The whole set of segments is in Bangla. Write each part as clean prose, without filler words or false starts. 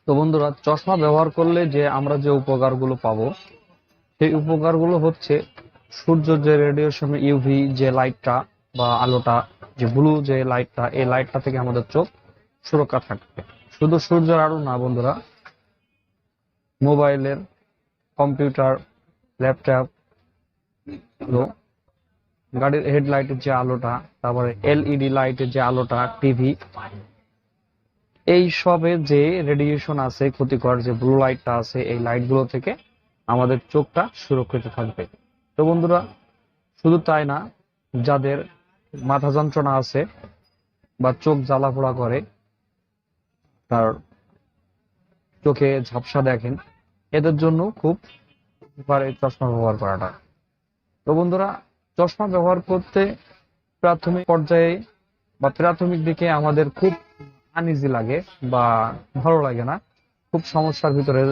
তো বন্ধুরা, চশমা ব্যবহার করলে যে আমরা যে উপকারগুলো পাবো সেই উপকারগুলো হচ্ছে সূর্যের যে রেডিয়েশন ইউভি যে লাইটটা বা আলোটা, যে ব্লু যে লাইটটা, এই লাইটটা থেকে আমাদের চোখ সুরক্ষা থাকবে। শুধু সূর্যের আলো না বন্ধুরা, মোবাইলের, কম্পিউটার, ল্যাপটপ, গাড়ির হেডলাইটের যে আলোটা, তারপরে এলইডি লাইটের যে আলোটা, টিভি, এই সবে যে রেডিয়েশন আছে, ক্ষতিকর যে ব্লু লাইটটা আছে, এই লাইটগুলো থেকে আমাদের চোখটা সুরক্ষিত থাকবে। তো বন্ধুরা, শুধু তাই না, যাদের মাথা যন্ত্রণা আছে বা চোখ জ্বালাপোড়া করে, তার চোখে ঝাপসা দেখেন, এদের জন্য খুব উপকার এই চশমা ব্যবহার করাটা। তো বন্ধুরা, চশমা ব্যবহার করতে প্রাথমিক পর্যায়ে বা প্রাথমিক দিকে আমাদের খুব আনইজি লাগে বা ভালো লাগে না, খুব সমস্যার ভিতরে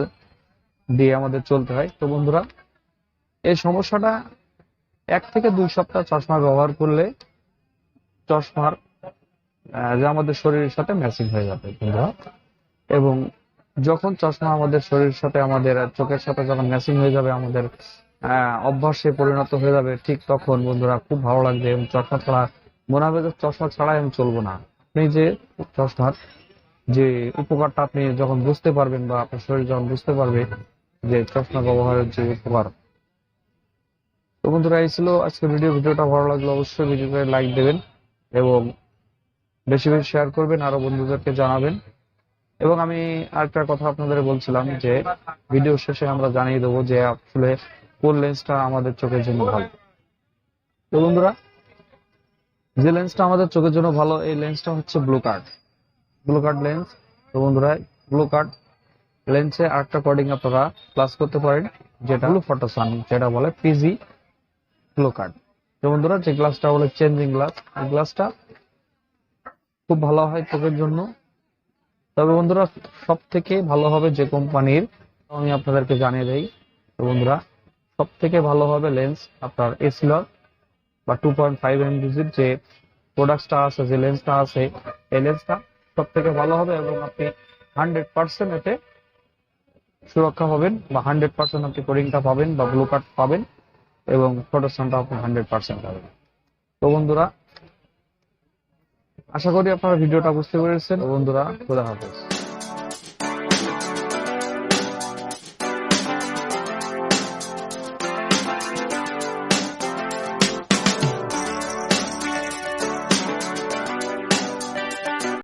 দিয়ে আমাদের চলতে হয়। তো বন্ধুরা, এই সমস্যাটা 1 থেকে 2 সপ্তাহ চশমা ব্যবহার করলে চশমার যে আমাদের শরীরের সাথে ম্যাচিং হয়ে যাবে বন্ধুরা। এবং যখন চশমা আমাদের শরীরের সাথে, আমাদের চোখের সাথে যখন ম্যাচিং হয়ে যাবে, আমাদের অভ্যাসে পরিণত হয়ে যাবে, ঠিক তখন বন্ধুরা খুব ভালো লাগবে এবং চশমা ছাড়া মনে হবে যে চশমা ছাড়াই আমি চলবো না। আপনি যে চশমার যে উপকারটা আপনি যখন বুঝতে পারবেন বা আপনার শরীর যখন বুঝতে পারবে যে চশমা ব্যবহারের যে উপকার। তো বন্ধুরা, এই ছিল আজকের ভিডিওটা ভালো লাগলে অবশ্যই ভিডিওতে লাইক দেবেন এবং বেশি বেশি শেয়ার করবেন, আরো বন্ধুদেরকে জানাবেন। এবং আমি আরেকটা কথা আপনাদের বলছিলাম যে ভিডিও শেষে আমরা জানিয়ে দেবো যে আসলে কোন লেন্সটা আমাদের চোখের জন্য ভালো। তো বন্ধুরা, যে লেন্সটা আমাদের চোখের জন্য ভালো, এই লেন্সটা হচ্ছে ব্লু কার্ড লেন্স। তো বন্ধুরা, ব্লু কার্ড লেন্সে আরেকটা কোডিং আপনারা ক্লাস করতে পারেন, যেটা ব্লু ফটোসান, যেটা বলে পিজি ব্লু কার্ড। তো বন্ধুরা, যে গ্লাসটা বলে চেঞ্জিং গ্লাস, এই গ্লাসটা খুব ভালো হয় চোখের জন্য। তবে বন্ধুরা, সব থেকে ভালো হবে যে কোম্পানির, আমি আপনাদেরকে জানিয়ে দেই। তো বন্ধুরা, সব থেকে ভালো হবে লেন্স আপনার এসিলর বা 2.5 এমবিজির যে প্রোডাক্টটা আছে, যে লেন্সটা আছে, এই লেন্সটা সব থেকে ভালো হবে এবং আপনি 100% এতে সুরক্ষা পাবেন বা 100% আপনি কোডিংটা পাবেন বা ব্লু কার্ড পাবেন এবং প্রোটেকশনটা আপনি 100% পাবেন। তো বন্ধুরা, আশা করি আপনারা ভিডিওটা বুঝতে পেরেছেন। বন্ধুরা, খোদা হাফেজ।